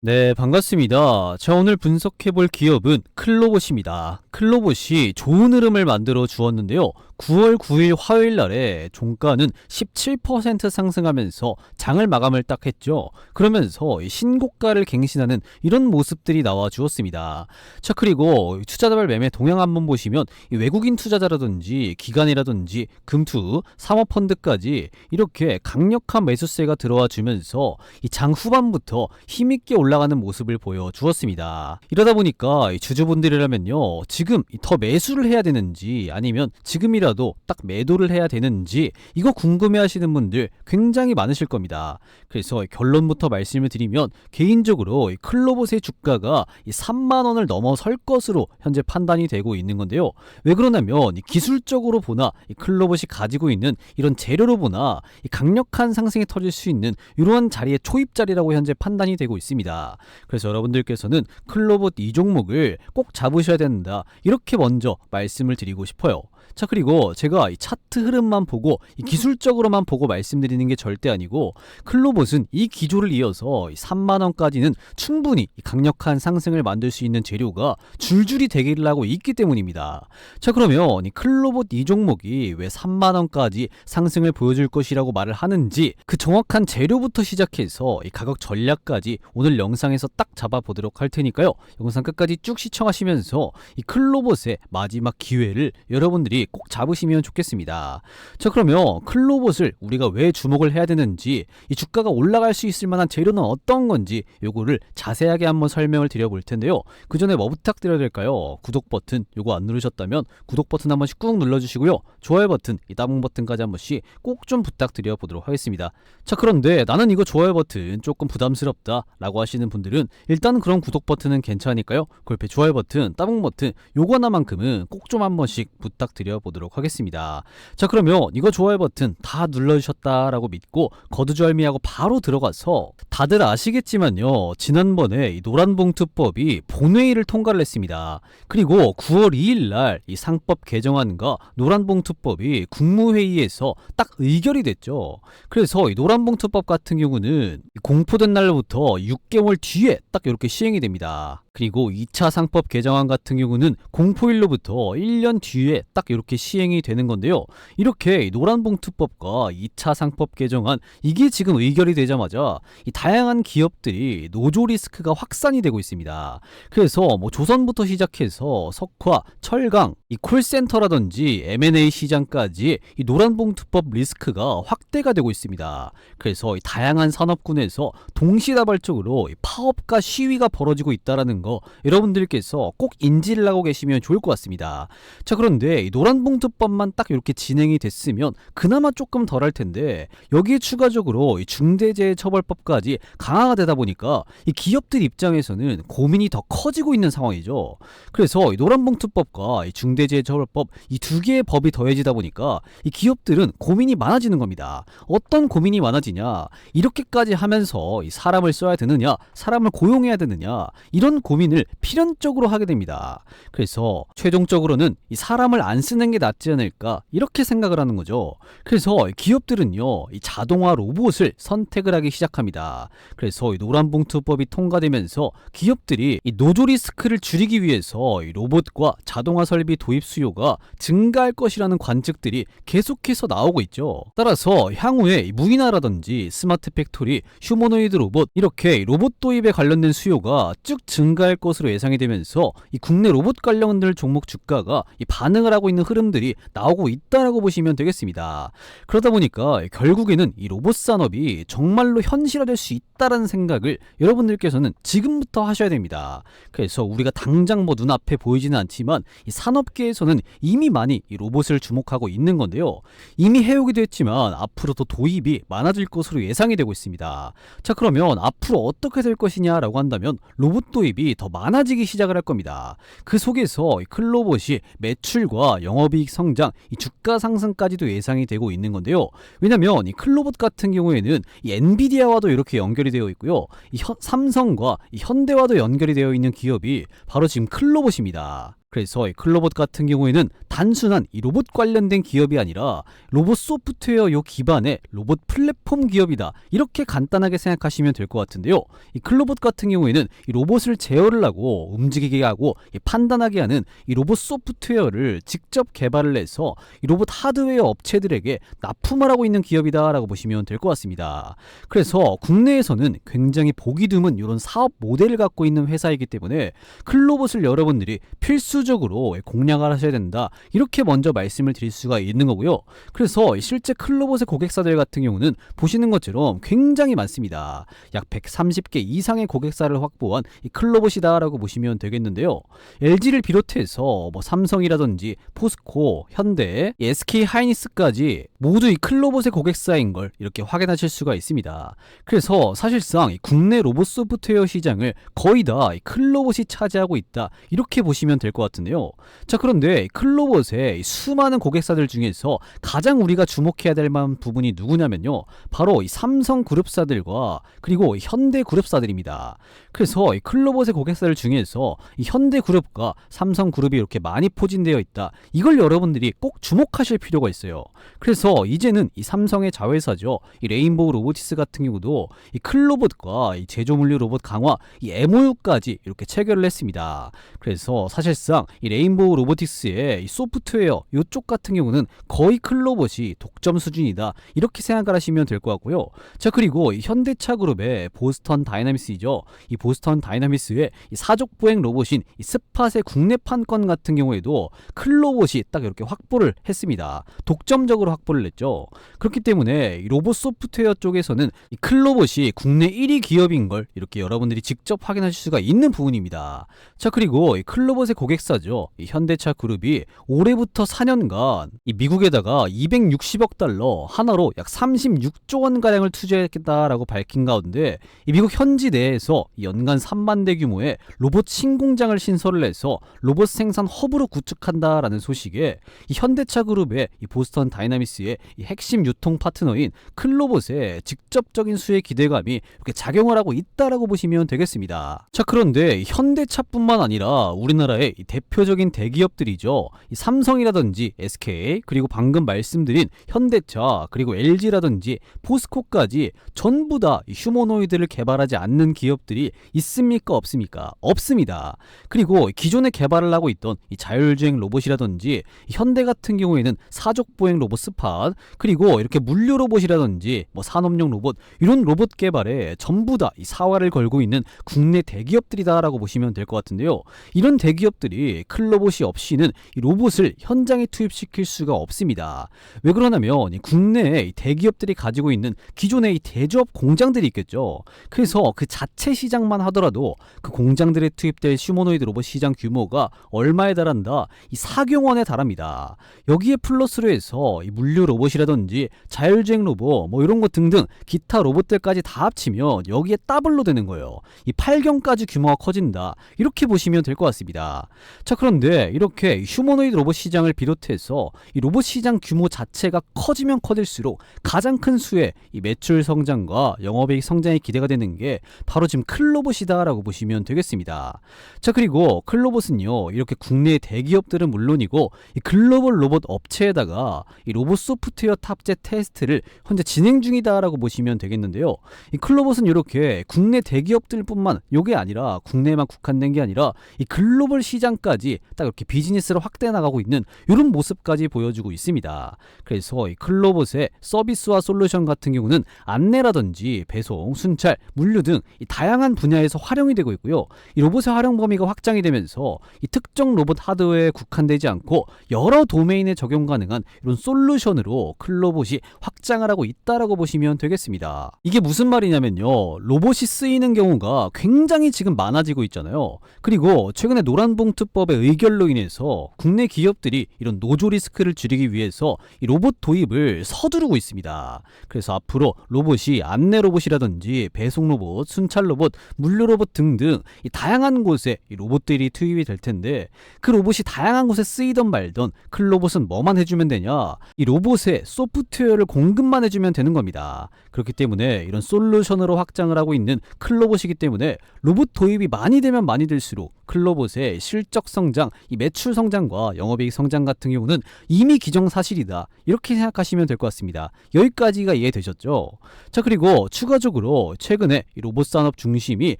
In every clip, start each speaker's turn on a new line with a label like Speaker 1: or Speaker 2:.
Speaker 1: 네, 반갑습니다. 자, 오늘 분석해볼 기업은 클로봇입니다. 클로봇이 좋은 흐름을 만들어 주었는데요. 9월 9일 화요일 날에 종가는 17% 상승하면서 장을 마감을 딱 했죠. 그러면서 신고가를 갱신하는 이런 모습들이 나와 주었습니다. 자, 그리고 투자자별 매매 동향 한번 보시면 외국인 투자자라든지 기관이라든지 금투, 사모펀드까지 이렇게 강력한 매수세가 들어와 주면서 이 장 후반부터 힘있게 올라가는 모습을 보여주었습니다. 이러다 보니까 주주분들이라면요, 지금 더 매수를 해야 되는지 아니면 지금이라도 딱 매도를 해야 되는지 이거 궁금해하시는 분들 굉장히 많으실 겁니다. 그래서 결론부터 말씀을 드리면 개인적으로 클로봇의 주가가 3만 원을 넘어설 것으로 현재 판단이 되고 있는 건데요. 왜 그러냐면 기술적으로 보나 클로봇이 가지고 있는 이런 재료로 보나 강력한 상승이 터질 수 있는 이러한 자리의 초입 자리라고 현재 판단이 되고 있습니다. 그래서 여러분들께서는 클로봇 이 종목을 꼭 잡으셔야 된다, 이렇게 먼저 말씀을 드리고 싶어요. 자, 그리고 제가 이 차트 흐름만 보고 이 기술적으로만 보고 말씀드리는 게 절대 아니고, 클로봇은 이 기조를 이어서 3만원까지는 충분히 강력한 상승을 만들 수 있는 재료가 줄줄이 대기를 하고 있기 때문입니다. 자, 그러면 이 클로봇 이 종목이 왜 3만원까지 상승을 보여줄 것이라고 말을 하는지, 그 정확한 재료부터 시작해서 이 가격 전략까지 오늘 영상에서 딱 잡아보도록 할 테니까요. 영상 끝까지 쭉 시청하시면서 이 클로봇의 마지막 기회를 여러분들이 꼭 잡으시면 좋겠습니다. 자, 그러면 클로봇을 우리가 왜 주목을 해야 되는지, 이 주가가 올라갈 수 있을 만한 재료는 어떤 건지 요거를 자세하게 한번 설명을 드려볼 텐데요. 그 전에 뭐 부탁드려야 될까요? 구독 버튼 요거 안 누르셨다면 구독 버튼 한 번씩 꾹 눌러주시고요. 좋아요 버튼, 이 따봉 버튼까지 한 번씩 꼭 좀 부탁드려 보도록 하겠습니다. 자, 그런데 나는 이거 좋아요 버튼 조금 부담스럽다 라고 하시는 분들은 일단 그런 구독 버튼은 괜찮으니까요. 그 옆에 좋아요 버튼, 따봉 버튼 요거 하나만큼은 꼭 좀 한 번씩 부탁드려 보도록 하겠습니다. 자, 그러면 이거 좋아요 버튼 다 눌러주셨다라고 믿고 거두절미하고 바로 들어가서, 다들 아시겠지만요, 지난번에 이 노란봉투법이 본회의를 통과를 했습니다. 그리고 9월 2일날 이 상법 개정안과 노란봉투법이 국무회의에서 딱 의결이 됐죠. 그래서 이 노란봉투법 같은 경우는 공포된 날부터 6개월 뒤에 딱 이렇게 시행이 됩니다. 그리고 2차 상법 개정안 같은 경우는 공포일로부터 1년 뒤에 딱 이렇게 시행이 되는 건데요. 이렇게 노란봉투법과 2차 상법 개정안 이게 지금 의결이 되자마자 이 다양한 기업들이 노조 리스크가 확산이 되고 있습니다. 그래서 뭐 조선부터 시작해서 석화, 철강, 이 콜센터라든지 M&A 시장까지 이 노란봉투법 리스크가 확대가 되고 있습니다. 그래서 이 다양한 산업군에서 동시다발적으로 이 파업과 시위가 벌어지고 있다라는 거 여러분들께서 꼭 인지를 하고 계시면 좋을 것 같습니다. 자, 그런데 이 노란봉투법만 딱 이렇게 진행이 됐으면 그나마 조금 덜할 텐데, 여기에 추가적으로 이 중대재해처벌법까지 강화가 되다 보니까 이 기업들 입장에서는 고민이 더 커지고 있는 상황이죠. 그래서 이 노란봉투법과 이 중대재해처벌법 이 두 개의 법이 더해지다 보니까 이 기업들은 고민이 많아지는 겁니다. 어떤 고민이 많아지냐, 이렇게까지 하면서 이 사람을 써야 되느냐, 사람을 고용해야 되느냐, 이런 고민을 필연적으로 하게 됩니다. 그래서 최종적으로는 이 사람을 안 쓰는 게 낫지 않을까, 이렇게 생각을 하는 거죠. 그래서 기업들은요, 이 자동화 로봇을 선택을 하기 시작합니다. 그래서 이 노란봉투법이 통과되면서 기업들이 이 노조 리스크를 줄이기 위해서 이 로봇과 자동화 설비 도입 수요가 증가할 것이라는 관측들이 계속해서 나오고 있죠. 따라서 향후에 무인화라든지 스마트 팩토리, 휴머노이드 로봇, 이렇게 로봇 도입에 관련된 수요가 쭉 증가할 것으로 예상이 되면서 이 국내 로봇 관련들 종목 주가가 이 반응을 하고 있는 흐름들이 나오고 있다라고 보시면 되겠습니다. 그러다 보니까 결국에는 이 로봇 산업이 정말로 현실화될 수 있다라는 생각을 여러분들께서는 지금부터 하셔야 됩니다. 그래서 우리가 당장 뭐 눈앞에 보이지는 않지만 이 산업계에서는 이미 많이 이 로봇을 주목하고 있는 건데요. 이미 해오기도 했지만 앞으로도 도입이 많아질 것으로 예상이 되고 있습니다. 자, 그러면 앞으로 어떻게 될 것이냐라고 한다면 로봇 도입이 더 많아지기 시작을 할 겁니다. 그 속에서 클로봇이 매출과 영업이익 성장, 이 주가 상승까지도 예상이 되고 있는 건데요. 왜냐면 이 클로봇 같은 경우에는 이 엔비디아와도 이렇게 연결이 되어 있고요. 이 삼성과 이 현대와도 연결이 되어 있는 기업이 바로 지금 클로봇입니다. 그래서 이 클로봇 같은 경우에는 단순한 이 로봇 관련된 기업이 아니라 로봇 소프트웨어 요 기반의 로봇 플랫폼 기업이다. 이렇게 간단하게 생각하시면 될 것 같은데요. 이 클로봇 같은 경우에는 이 로봇을 제어를 하고 움직이게 하고 이 판단하게 하는 이 로봇 소프트웨어를 직접 개발을 해서 이 로봇 하드웨어 업체들에게 납품을 하고 있는 기업이다라고 보시면 될 것 같습니다. 그래서 국내에서는 굉장히 보기 드문 이런 사업 모델을 갖고 있는 회사이기 때문에 클로봇을 여러분들이 필수적으로 공략을 하셔야 된다. 이렇게 먼저 말씀을 드릴 수가 있는 거고요. 그래서 실제 클로봇의 고객사들 같은 경우는 보시는 것처럼 굉장히 많습니다. 약 130개 이상의 고객사를 확보한 이 클로봇이다라고 보시면 되겠는데요. LG를 비롯해서 뭐 삼성이라든지 포스코, 현대, SK 하이닉스까지 모두 이 클로봇의 고객사인 걸 이렇게 확인하실 수가 있습니다. 그래서 사실상 이 국내 로봇 소프트웨어 시장을 거의 다 이 클로봇이 차지하고 있다. 이렇게 보시면 될 것 같은데요. 자, 그런데 클로봇의 수많은 고객사들 중에서 가장 우리가 주목해야 될 만한 부분이 누구냐면요. 바로 이 삼성 그룹사들과 그리고 현대 그룹사들입니다. 그래서 이 클로봇의 고객사들 중에서 이 현대 그룹과 삼성 그룹이 이렇게 많이 포진되어 있다. 이걸 여러분들이 꼭 주목하실 필요가 있어요. 그래서 이제는 이 삼성의 자회사죠. 이 레인보우 로보티스 같은 경우도 이 클로봇과 이 제조물류 로봇 강화, 이 MOU까지 이렇게 체결을 했습니다. 그래서 사실상 이 레인보우 로보틱스의 이 소프트웨어 이쪽 같은 경우는 거의 클로봇이 독점 수준이다. 이렇게 생각을 하시면 될 것 같고요. 자, 그리고 이 현대차 그룹의 보스턴 다이나미스이죠. 이 보스턴 다이나미스의 이 사족 보행 로봇인 이 스팟의 국내판 건 같은 경우에도 클로봇이 딱 이렇게 확보를 했습니다. 독점적으로 확보를 했죠. 그렇기 때문에 이 로봇 소프트웨어 쪽에서는 이 클로봇이 국내 1위 기업인 걸 이렇게 여러분들이 직접 확인하실 수가 있는 부분입니다. 자, 그리고 이 클로봇의 고객사죠. 이 현대차 그룹이 올해부터 4년간 이 미국에다가 260억 달러 하나로 약 36조 원 가량을 투자했겠다라고 밝힌 가운데 이 미국 현지 내에서 연간 3만 대 규모의 로봇 신공장을 신설을 해서 로봇 생산 허브로 구축한다라는 소식에 이 현대차 그룹의 이 보스턴 다이나미스의 이 핵심 유통 파트너인 클로봇의 직접적인 수혜 기대감이 이렇게 작용을 하고 있다라고 보시면 되겠습니다. 자, 그런데 현대차뿐만 아니라 우리나라의 이 대표적인 대기업들이죠. 이 삼성이라든지 SK 그리고 방금 말씀드린 현대차 그리고 LG라든지 포스코까지 전부 다 이 휴머노이드를 개발하지 않는 기업들이 있습니까? 없습니까? 없습니다. 그리고 기존에 개발을 하고 있던 이 자율주행 로봇이라든지 현대 같은 경우에는 사족보행 로봇 스팟 그리고 이렇게 물류 로봇이라든지 뭐 산업용 로봇 이런 로봇 개발에 전부 다 이 사활을 걸고 있는 국내 대기업들이다라고 보시면 될 것 같은데요. 이런 대기업들이 클로봇이 없이는 이 로봇을 현장에 투입시킬 수가 없습니다. 왜 그러냐면 이 국내에 이 대기업들이 가지고 있는 기존의 이 대조업 공장들이 있겠죠. 그래서 그 자체 시장만 하더라도 그 공장들에 투입될 휴머노이드 로봇 시장 규모가 얼마에 달한다? 이 4조 원에 달합니다. 여기에 플러스로 해서 이 물류 로봇이라든지 자율주행 로봇 뭐 이런 것 등등 기타 로봇들까지 다 합치면 여기에 더블로 되는 거예요. 이 8경까지 규모가 커진다. 이렇게 보시면 될 것 같습니다. 자, 그런데 이렇게 휴머노이드 로봇 시장을 비롯해서 이 로봇 시장 규모 자체가 커지면 커질수록 가장 큰 수의 이 매출 성장과 영업이익 성장이 기대가 되는 게 바로 지금 클로봇이다라고 보시면 되겠습니다. 자, 그리고 클로봇은요 이렇게 국내 대기업들은 물론이고 이 글로벌 로봇 업체에다가 이 로봇 소프트웨어 탑재 테스트를 현재 진행 중이다라고 보시면 되겠는데요. 이 클로봇은 이렇게 국내 대기업들뿐만 요게 아니라 국내에만 국한된 게 아니라 이 글로벌 시장까지 딱 이렇게 비즈니스를 확대해 나가고 있는 이런 모습까지 보여주고 있습니다. 그래서 이 클로봇의 서비스와 솔루션 같은 경우는 안내라든지 배송, 순찰, 물류 등 이 다양한 분야에서 활용이 되고 있고요. 이 로봇의 활용 범위가 확장이 되면서 이 특정 로봇 하드웨어에 국한되지 않고 여러 도메인에 적용 가능한 이런 솔루션으로 클로봇이 확장을 하고 있다라고 보시면 되겠습니다. 이게 무슨 말이냐면요. 로봇이 쓰이는 경우가 굉장히 지금 많아지고 있잖아요. 그리고 최근에 노란봉투법의 의결로 인해서 국내 기업들이 이런 노조 리스크를 줄이기 위해서 이 로봇 도입을 서두르고 있습니다. 그래서 앞으로 로봇이 안내 로봇이라든지 배송 로봇, 순찰 로봇, 물류 로봇 등등 이 다양한 곳에 이 로봇들이 투입이 될 텐데 그 로봇이 다양한 곳에 쓰이던 말던 클로봇은 뭐만 해주면 되냐? 이 로봇 로봇에 소프트웨어를 공급만 해주면 되는 겁니다. 그렇기 때문에 이런 솔루션으로 확장을 하고 있는 클로봇이기 때문에 로봇 도입이 많이 되면 많이 될수록 클로봇의 실적 성장, 이 매출 성장과 영업이익 성장 같은 경우는 이미 기정사실이다. 이렇게 생각하시면 될 것 같습니다. 여기까지가 이해되셨죠? 자, 그리고 추가적으로 최근에 이 로봇 산업 중심이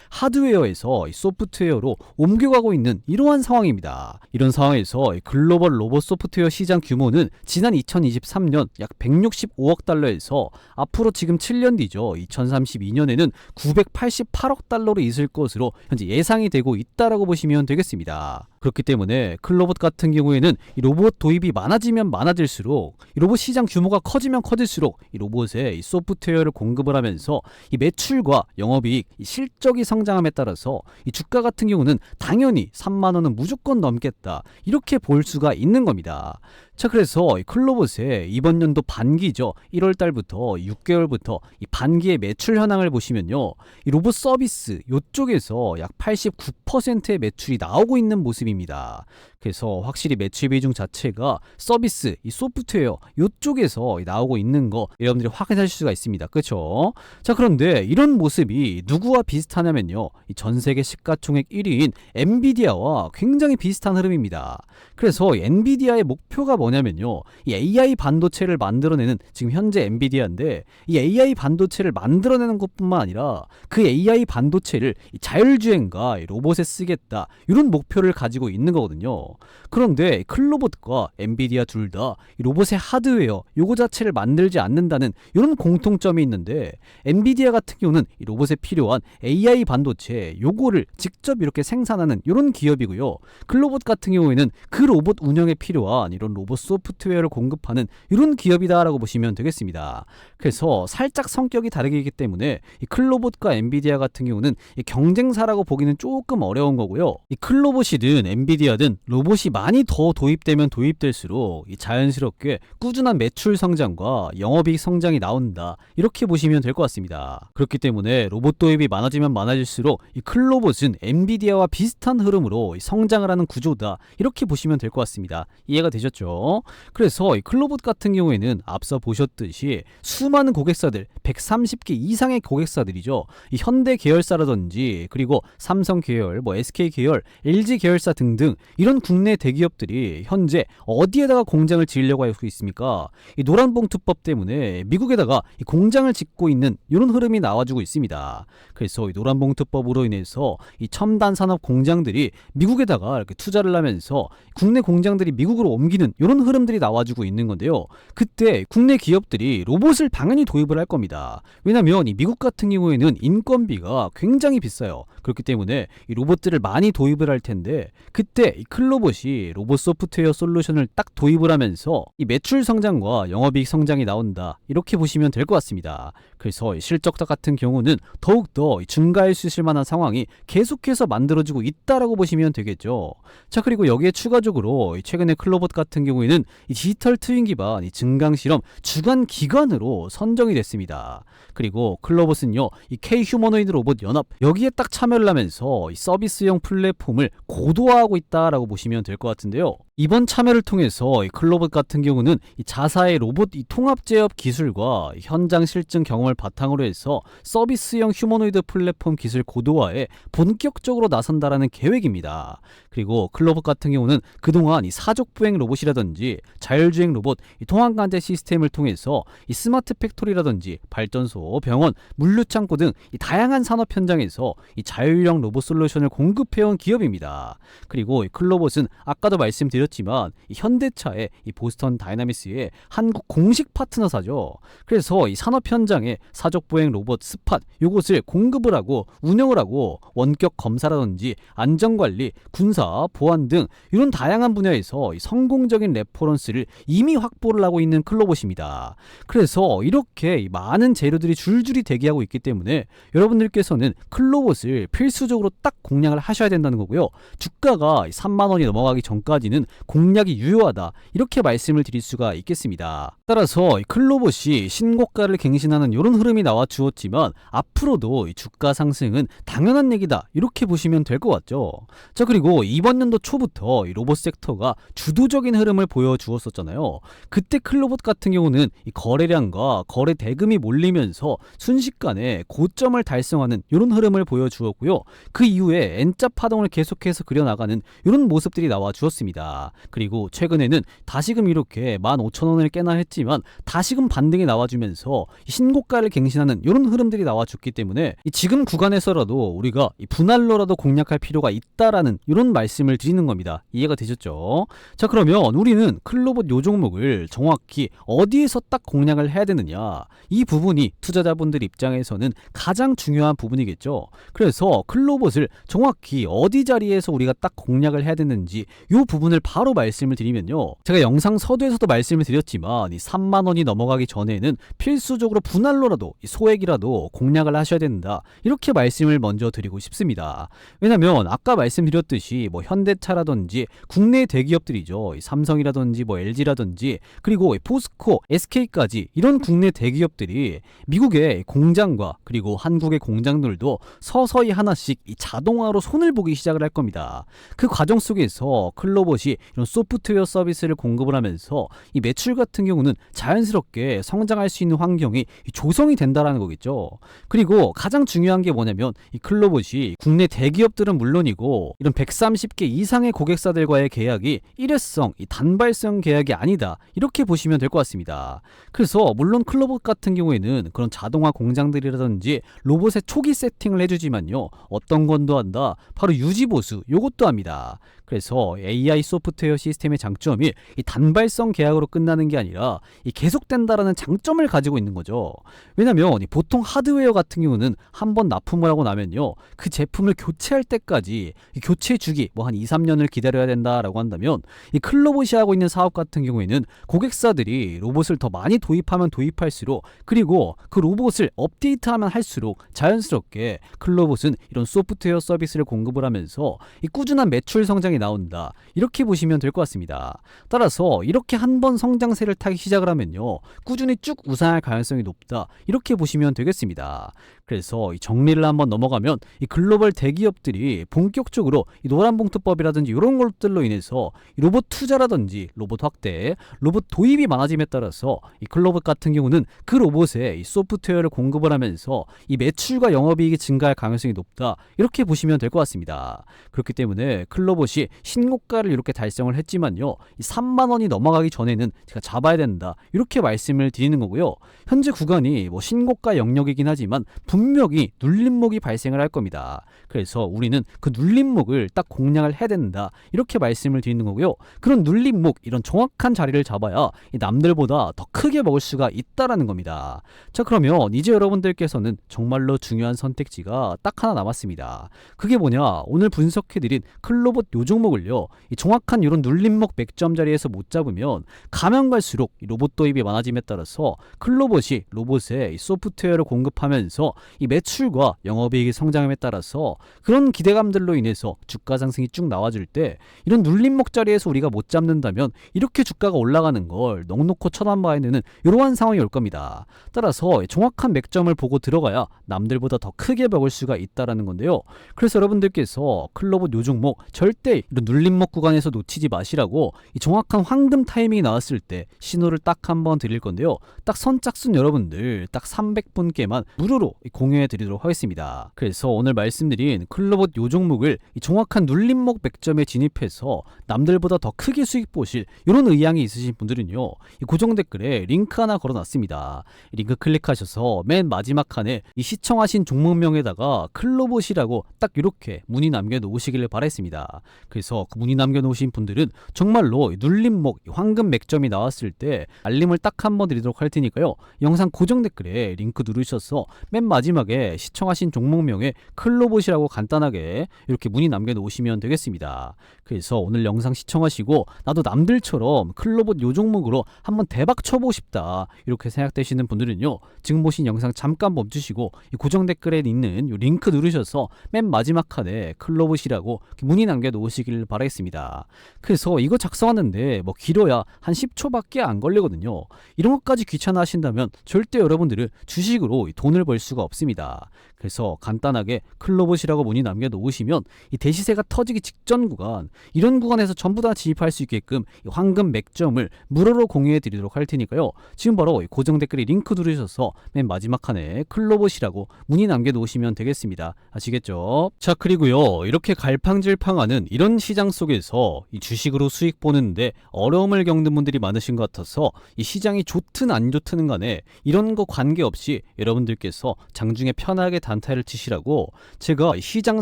Speaker 1: 하드웨어에서 이 소프트웨어로 옮겨가고 있는 이러한 상황입니다. 이런 상황에서 글로벌 로봇 소프트웨어 시장 규모는 지난 2023년 약 165억 달러에서 앞으로 지금 7년 뒤죠. 2032년에는 988억 달러로 있을 것으로 현재 예상이 되고 있다라고 보시면 되겠습니다. 그렇기 때문에 클로봇 같은 경우에는 이 로봇 도입이 많아지면 많아질수록 이 로봇 시장 규모가 커지면 커질수록 이 로봇에 이 소프트웨어를 공급을 하면서 이 매출과 영업이익, 이 실적이 성장함에 따라서 이 주가 같은 경우는 당연히 3만 원은 무조건 넘겠다. 이렇게 볼 수가 있는 겁니다. 자, 그래서 이 클로봇의 이번 연도 반기죠. 1월 달부터 6개월부터 이 반기의 매출 현황을 보시면요. 이 로봇 서비스 이쪽에서 약 89%의 매출이 나오고 있는 모습입니다. 그래서 확실히 매출 비중 자체가 서비스, 이 소프트웨어 이쪽에서 나오고 있는 거 여러분들이 확인하실 수가 있습니다. 그렇죠? 자, 그런데 이런 모습이 누구와 비슷하냐면요. 이 전 세계 시가총액 1위인 엔비디아와 굉장히 비슷한 흐름입니다. 그래서 엔비디아의 목표가 뭐냐면요. 이 AI 반도체를 만들어내는 지금 현재 엔비디아인데 이 AI 반도체를 만들어내는 것뿐만 아니라 그 AI 반도체를 이 자율주행과 이 로봇에 쓰겠다. 이런 목표를 가지고 있는 거거든요. 그런데 클로봇과 엔비디아 둘 다 로봇의 하드웨어 요거 자체를 만들지 않는다는 이런 공통점이 있는데 엔비디아 같은 경우는 이 로봇에 필요한 AI 반도체 요거를 직접 이렇게 생산하는 이런 기업이고요. 클로봇 같은 경우에는 그 로봇 운영에 필요한 이런 로봇 소프트웨어를 공급하는 이런 기업이다라고 보시면 되겠습니다. 그래서 살짝 성격이 다르기 때문에 이 클로봇과 엔비디아 같은 경우는 이 경쟁사라고 보기는 조금 어려운 거고요. 이 클로봇이든 엔비디아든 로봇이 많이 더 도입되면 도입될수록 이 자연스럽게 꾸준한 매출 성장과 영업이익 성장이 나온다. 이렇게 보시면 될 것 같습니다. 그렇기 때문에 로봇 도입이 많아지면 많아질수록 이 클로봇은 엔비디아와 비슷한 흐름으로 성장을 하는 구조다. 이렇게 보시면 될 것 같습니다. 이해가 되셨죠? 그래서 이 클로봇 같은 경우에는 앞서 보셨듯이 수많은 고객사들 130개 이상의 고객사들이죠. 이 현대 계열사라든지 그리고 삼성 계열, SK 계열, LG 계열사 등등 이런 국내 대기업들이 현재 어디에다가 공장을 지으려고 하고 있습니까? 이 노란봉투법 때문에 미국에다가 이 공장을 짓고 있는 이런 흐름이 나와주고 있습니다. 그래서 이 노란봉투법으로 인해서 이 첨단 산업 공장들이 미국에다가 이렇게 투자를 하면서 국내 공장들이 미국으로 옮기는 이런 흐름들이 나와주고 있는 건데요. 그때 국내 기업들이 로봇을 당연히 도입을 할 겁니다. 왜냐면 이 미국 같은 경우에는 인건비가 굉장히 비싸요. 그렇기 때문에 이 로봇들을 많이 도입을 할 텐데 그때 이 클로봇이 로봇 소프트웨어 솔루션을 딱 도입을 하면서 이 매출 성장과 영업이익 성장이 나온다. 이렇게 보시면 될 것 같습니다. 그래서 실적자 같은 경우는 더욱더 증가할 수 있을 만한 상황이 계속해서 만들어지고 있다라고 보시면 되겠죠. 자, 그리고 여기에 추가적으로 최근에 클로봇 같은 경우에는 이 디지털 트윈 기반 이 증강 실험 주간 기관으로 선정이 됐습니다. 그리고 클로봇은요, 이 K 휴머노이드 로봇 연합 여기에 딱 참여를 하면서 이 서비스형 플랫폼을 고도화하고 있다라고 보시면 될 것 같은데요. 이번 참여를 통해서 이 클로봇 같은 경우는 이 자사의 로봇 이 통합 제업 기술과 현장 실증 경험을 바탕으로 해서 서비스형 휴머노이드 플랫폼 기술 고도화에 본격적으로 나선다라는 계획입니다. 그리고 클로봇 같은 경우는 그동안 이 사족보행 로봇이라든지 자율주행 로봇, 이 통합관제 시스템을 통해서 이 스마트 팩토리라든지 발전소, 병원, 물류창고 등 이 다양한 산업 현장에서 이 자율형 로봇 솔루션을 공급해온 기업입니다. 그리고 이 클로봇은 아까도 말씀드렸지만 이 현대차의 이 보스턴 다이나믹스의 한국 공식 파트너사죠. 그래서 이 산업 현장에 사족보행 로봇 스팟 요것을 공급을 하고 운영을 하고 원격 검사라든지 안전관리, 군사, 보안 등 이런 다양한 분야에서 이 성공적인 레퍼런스를 이미 확보를 하고 있는 클로봇입니다. 그래서 이렇게 많은 재료들이 줄줄이 대기하고 있기 때문에 여러분들께서는 클로봇을 필수적으로 딱 공략을 하셔야 된다는 거고요. 주가가 3만 원이 넘어가기 전까지는 공략이 유효하다 이렇게 말씀을 드릴 수가 있겠습니다. 따라서 이 클로봇이 신고가를 갱신하는 이런 흐름이 나와 주었지만 앞으로도 이 주가 상승은 당연한 얘기다 이렇게 보시면 될 것 같죠. 자, 그리고 이번 연도 초부터 이 로봇 섹터가 주도적인 흐름을 보여주었었잖아요. 그때 클로봇 같은 경우는 이 거래량과 거래 대금이 몰리면서 순식간에 고점을 달성하는 이런 흐름을 보여주었고요. 그 이후에 N자 파동을 계속해서 그려나가는 이런 모습들이 나와 주었습니다. 그리고 최근에는 다시금 이렇게 15,000원을 깨나 했지만 다시금 반등이 나와주면서 신고가를 갱신하는 이런 흐름들이 나와줬기 때문에 지금 구간에서라도 우리가 분할로라도 공략할 필요가 있다라는 이런 말씀을 드리는 겁니다. 이해가 되셨죠? 자, 그러면 우리는 클로봇 요 종목을 정확히 어디에서 딱 공략을 해야 되느냐, 이 부분이 투자자분들 입장에서는 가장 중요한 부분이겠죠. 그래서 클로봇을 정확히 어디 자리에서 우리가 딱 공략을 해야 되는지 이 부분을 바로 말씀을 드리면요, 제가 영상 서두에서도 말씀을 드렸지만 이 3만원이 넘어가기 전에는 필수적으로 분할로라도 소액이라도 공략을 하셔야 된다 이렇게 말씀을 먼저 드리고 싶습니다. 왜냐면 아까 말씀드렸듯이 현대차라든지 국내 대기업들이죠, 삼성이라든지 LG라든지 그리고 포스코, SK까지 이런 국내 대기업들이 미국의 공장과 그리고 한국의 공장들도 서서히 하나씩 이 자동화로 손을 보기 시작을 할 겁니다. 그 과정 속에서 클로봇이 이런 소프트웨어 서비스를 공급을 하면서 이 매출 같은 경우는 자연스럽게 성장할 수 있는 환경이 조성이 된다라는 거겠죠. 그리고 가장 중요한 게 뭐냐면 이 클로봇이 국내 대기업들은 물론이고 이런 130개 이상의 고객사들과의 계약이 일회성, 이 단발성 계약이 아니다 이렇게 보시면 될 것 같습니다. 그래서 물론 클로봇 같은 경우에는 그런 자동화 공장들이라든지 로봇의 초기 세팅을 해주지만요, 어떤 건도 한다, 바로 유지보수 요것도 합니다. 그래서 AI 소프트웨어 시스템의 장점이 이 단발성 계약으로 끝나는 게 아니라 이 계속된다라는 장점을 가지고 있는 거죠. 왜냐면 보통 하드웨어 같은 경우는 한번 납품을 하고 나면요, 그 제품을 교체할 때까지 이 교체 주기 한 2, 3년을 기다려야 된다라고 한다면 이 클로봇이 하고 있는 사업 같은 경우에는 고객사들이 로봇을 더 많이 도입하면 도입할수록 그리고 그 로봇을 업데이트하면 할수록 자연스럽게 클로봇은 이런 소프트웨어 서비스를 공급을 하면서 이 꾸준한 매출 성장이 나온다 이렇게 보시면 될 것 같습니다. 따라서 이렇게 한번 성장세를 타기 시작을 하면요, 꾸준히 쭉 우상할 가능성이 높다 이렇게 보시면 되겠습니다. 그래서 이 정리를 한번 넘어가면 이 글로벌 대기업들이 본격적으로 이 노란봉투법이라든지 이런 것들로 인해서 이 로봇 투자라든지 로봇 확대, 로봇 도입이 많아짐에 따라서 이 클로봇 같은 경우는 그 로봇에 이 소프트웨어를 공급을 하면서 이 매출과 영업이익이 증가할 가능성이 높다 이렇게 보시면 될 것 같습니다. 그렇기 때문에 클로봇이 신고가를 이렇게 달성을 했지만요, 이 3만원이 넘어가기 전에는 제가 잡아야 된다 이렇게 말씀을 드리는 거고요. 현재 구간이 신고가 영역이긴 하지만 분명히 눌림목이 발생을 할 겁니다. 그래서 우리는 그 눌림목을 딱 공략을 해야 된다 이렇게 말씀을 드리는 거고요. 그런 눌림목, 이런 정확한 자리를 잡아야 이 남들보다 더 크게 먹을 수가 있다라는 겁니다. 자, 그러면 이제 여러분들께서는 정말로 중요한 선택지가 딱 하나 남았습니다. 그게 뭐냐, 오늘 분석해드린 클로봇 요 종목을요, 이 정확한 이런 눌림목 맥점 자리에서 못 잡으면 가면 갈수록 이 로봇 도입이 많아짐에 따라서 클로봇이 로봇에 이 소프트웨어를 공급하면서 이 매출과 영업이익이 성장함에 따라서 그런 기대감들로 인해서 주가 상승이 쭉 나와줄 때 이런 눌림목 자리에서 우리가 못 잡는다면 이렇게 주가가 올라가는 걸 넉넉히 쳐다봐야 되는 이러한 상황이 올 겁니다. 따라서 정확한 맥점을 보고 들어가야 남들보다 더 크게 먹을 수가 있다라는 건데요. 그래서 여러분들께서 클로봇 요 종목 절대 이런 눌림목 구간에서 놓치지 마시라고 이 정확한 황금 타이밍이 나왔을 때 신호를 딱 한번 드릴 건데요. 딱 선착순 여러분들 딱 300분께만 무료로 공유해 드리도록 하겠습니다. 그래서 오늘 말씀드린 클로봇 요 종목을 이 정확한 눌림목 맥점에 진입해서 남들보다 더 크게 수익 보실 이런 의향이 있으신 분들은요, 이 고정 댓글에 링크 하나 걸어놨습니다. 링크 클릭하셔서 맨 마지막 칸에 이 시청하신 종목명에다가 클로봇이라고 딱 이렇게 문의 남겨놓으시길 바랬습니다. 그래서 그 문의 남겨놓으신 분들은 정말로 눌림목 황금 맥점이 나왔을 때 알림을 딱 한번 드리도록 할 테니까요, 영상 고정 댓글에 링크 누르셔서 맨 마지막 마지막에 시청하신 종목명에 클로봇이라고 간단하게 이렇게 문의 남겨놓으시면 되겠습니다. 그래서 오늘 영상 시청하시고 나도 남들처럼 클로봇 요 종목으로 한번 대박 쳐보고 싶다 이렇게 생각되시는 분들은요, 지금 보신 영상 잠깐 멈추시고 이 고정 댓글에 있는 요 링크 누르셔서 맨 마지막 칸에 클로봇이라고 문의 남겨놓으시길 바라겠습니다. 그래서 이거 작성하는데 뭐 길어야 한 10초밖에 안 걸리거든요. 이런 것까지 귀찮아 하신다면 절대 여러분들은 주식으로 돈을 벌 수가 없습니다. 그래서 간단하게 클로봇이라고 문의 남겨놓으시면 이 대시세가 터지기 직전 구간, 이런 구간에서 전부 다 진입할 수 있게끔 이 황금 맥점을 무료로 공유해 드리도록 할 테니까요. 지금 바로 이 고정 댓글에 링크 누르셔서 맨 마지막 칸에 클로봇이라고 문의 남겨놓으시면 되겠습니다. 아시겠죠? 자, 그리고요, 이렇게 갈팡질팡하는 이런 시장 속에서 이 주식으로 수익 보는데 어려움을 겪는 분들이 많으신 것 같아서 이 시장이 좋든 안 좋든 간에 이런 거 관계없이 여러분들께서 장중에 편하게 단타를 치시라고 제가 시장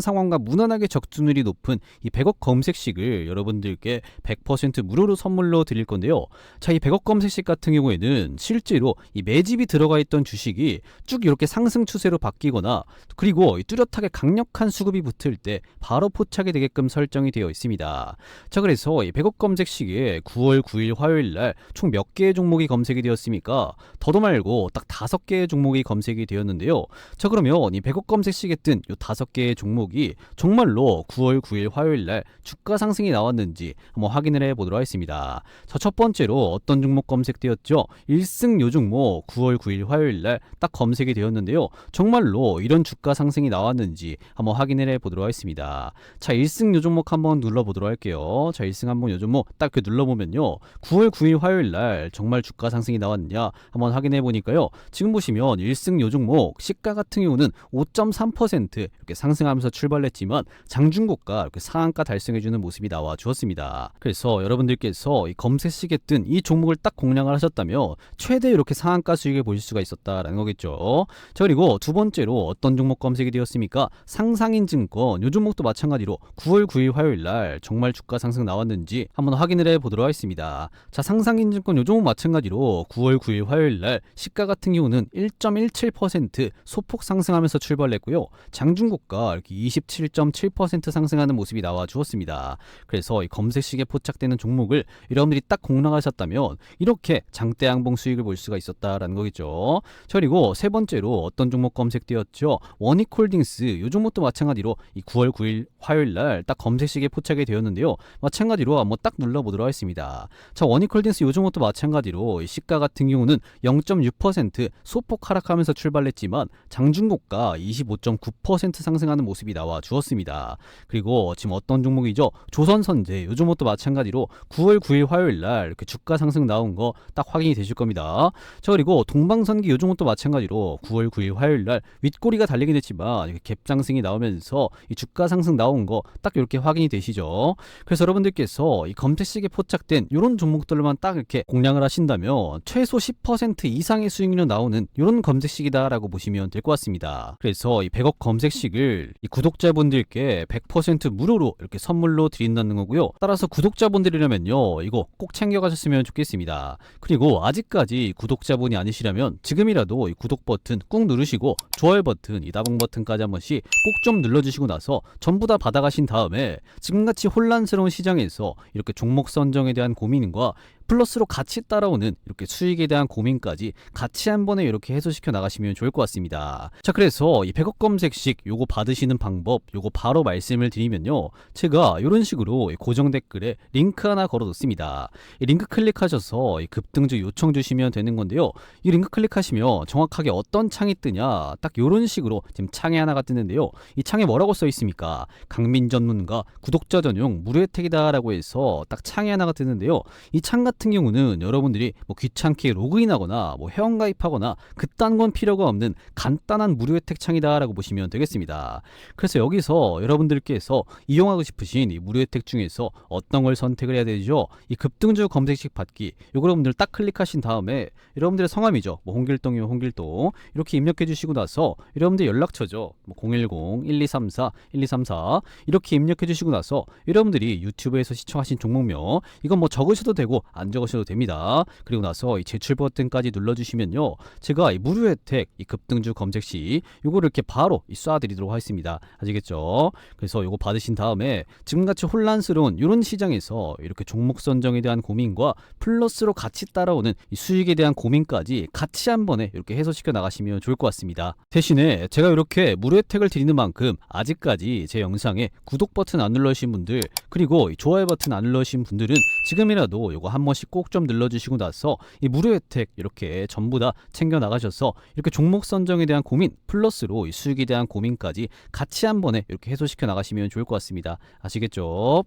Speaker 1: 상황과 무난하게 적중률이 높은 이 100억 검색식을 여러분들께 100% 무료로 선물로 드릴 건데요. 자, 이 100억 검색식 같은 경우에는 실제로 이 매집이 들어가 있던 주식이 쭉 이렇게 상승 추세로 바뀌거나 그리고 뚜렷하게 강력한 수급이 붙을 때 바로 포착이 되게끔 설정이 되어 있습니다. 자, 그래서 이 100억 검색식에 9월 9일 화요일 날 총 몇 개의 종목이 검색이 되었습니까? 더도 말고 딱 5개의 종목이 검색이 되었는데요. 자, 그러면 이 100억 검색식에 뜬 이 5개의 종목이 정말로 9월 9일 화요일 날 주가 상승이 나왔는지 한번 확인을 해 보도록 하겠습니다. 자, 첫 번째로 어떤 종목 검색되었죠? 1승 요 종목 9월 9일 화요일 날 딱 검색이 되었는데요. 정말로 이런 주가 상승이 나왔는지 한번 확인을 해 보도록 하겠습니다. 자, 1승 요 종목 한번 눌러 보도록 할게요. 자, 1승 한번 요 종목 딱 이렇게 눌러 보면요, 9월 9일 화요일 날 정말 주가 상승이 나왔느냐 한번 확인해 보니까요, 지금 보시면 1승 요 종목 시가 같은 경우는 5.3% 이렇게 상승하면서 출발했지만 장중고가 이렇게 상한가 달성해주는 모습이 나와 주었습니다. 그래서 여러분들께서 이 검색식에 뜬 이 종목을 딱 공략을 하셨다면 최대 이렇게 상한가 수익을 보실 수가 있었다라는 거겠죠. 자, 그리고 두 번째로 어떤 종목 검색이 되었습니까? 상상인증권 요 종목도 마찬가지로 9월 9일 화요일 날 정말 주가 상승 나왔는지 한번 확인을 해 보도록 하겠습니다. 자, 상상인증권 요 종목 마찬가지로 9월 9일 화요일 날 시가 같은 경우는 1.17% 소폭 상승하면서 출발했고요. 장중고가 이렇게 27.7% 상승하는 모습이 나와 주었습니다. 그래서 이 검색식에 포착되는 종목을 여러분들이 딱 공략하셨다면 이렇게 장대 양봉 수익을 볼 수가 있었다라는 거겠죠. 자, 그리고 세 번째로 어떤 종목 검색되었죠? 원익홀딩스 요 종목도 마찬가지로 이 9월 9일 화요일 날 딱 검색식에 포착이 되었는데요. 마찬가지로 한번 딱 눌러보도록 하겠습니다. 자, 원익홀딩스 요 종목도 마찬가지로 이 시가 같은 경우는 0.6% 소폭 하락하면서 출발했지만 장중고가 25.9% 상승하는 모습이 나와 주었습니다. 그리고 지금 어떤 종목이죠? 조선선제 요 종목도 마찬가지로 9월 9일 화요일 날 이렇게 주가 상승 나온 거 딱 확인이 되실 겁니다. 자, 그리고 동방선기 요 종목도 마찬가지로 9월 9일 화요일 날 윗꼬리가 달리긴 했지만 이렇게 갭상승이 나오면서 이 주가 상승 나온 거 딱 이렇게 확인이 되시죠. 그래서 여러분들께서 이 검색식에 포착된 이런 종목들만 딱 이렇게 공략을 하신다면 최소 10% 이상의 수익률이 나오는 이런 검색식이다라고 보시면 될 것 같습니다. 그래서 이 100억 검색식을 이 구독자분들께 100% 무료로 이렇게 선물로 드린다는 거고요. 따라서 구독자분들이라면요, 이거 꼭 챙겨가셨으면 좋겠습니다. 그리고 아직까지 구독자분이 아니시라면 지금이라도 이 구독 버튼 꾹 누르시고 좋아요 버튼, 이 따봉 버튼까지 한 번씩 꼭 좀 눌러주시고 나서 전부 다 받아가신 다음에 지금같이 혼란스러운 시장에서 이렇게 종목 선정에 대한 고민과 플러스로 같이 따라오는 이렇게 수익에 대한 고민까지 같이 한 번에 이렇게 해소시켜 나가시면 좋을 것 같습니다. 자, 그래서 이 100억 검색식 요거 받으시는 방법 요거 바로 말씀을 드리면요, 제가 이런 식으로 고정 댓글에 링크 하나 걸어뒀습니다. 이 링크 클릭하셔서 이 급등주 요청 주시면 되는 건데요, 이 링크 클릭하시면 정확하게 어떤 창이 뜨냐, 딱 이런 식으로 지금 창이 하나가 뜨는데요, 이 창에 뭐라고 써 있습니까? 강민 전문가 구독자 전용 무료 혜택이다 라고 해서 딱 창이 하나가 뜨는데요, 이 창 같은 경우는 여러분들이 뭐 귀찮게 로그인하거나 뭐 회원가입하거나 그딴 건 필요가 없는 간단한 무료 혜택 창이다 라고 보시면 되겠습니다. 그래서 여기서 여러분들께서 이용하고 싶으신 이 무료 혜택 중에서 어떤 걸 선택을 해야 되죠? 이 급등주 검색식 받기, 요거 여러분들 딱 클릭하신 다음에 여러분들의 성함이죠, 뭐 홍길동이요 홍길동 이렇게 입력해 주시고 나서 여러분들 연락처죠, 뭐 010-1234-1234 이렇게 입력해 주시고 나서 여러분들이 유튜브에서 시청하신 종목명 이건 뭐 적으셔도 되고 안 먼저 거셔도 됩니다. 그리고 나서 이 제출 버튼까지 눌러주시면요, 제가 이 무료 혜택 이 급등주 검색 시 요거를 이렇게 바로 쏴드리도록 하겠습니다. 아시겠죠? 그래서 요거 받으신 다음에 지금같이 혼란스러운 이런 시장에서 이렇게 종목 선정에 대한 고민과 플러스로 같이 따라오는 이 수익에 대한 고민까지 같이 한 번에 이렇게 해소시켜 나가시면 좋을 것 같습니다. 대신에 제가 이렇게 무료 혜택을 드리는 만큼 아직까지 제 영상에 구독 버튼 안 눌러주신 분들, 그리고 이 좋아요 버튼 안 눌러주신 분들은 지금이라도 요거 한 번씩 꼭 좀 눌러주시고 나서 이 무료 혜택 이렇게 전부 다 챙겨 나가셔서 이렇게 종목 선정에 대한 고민 플러스로 이 수익에 대한 고민까지 같이 한 번에 이렇게 해소시켜 나가시면 좋을 것 같습니다. 아시겠죠?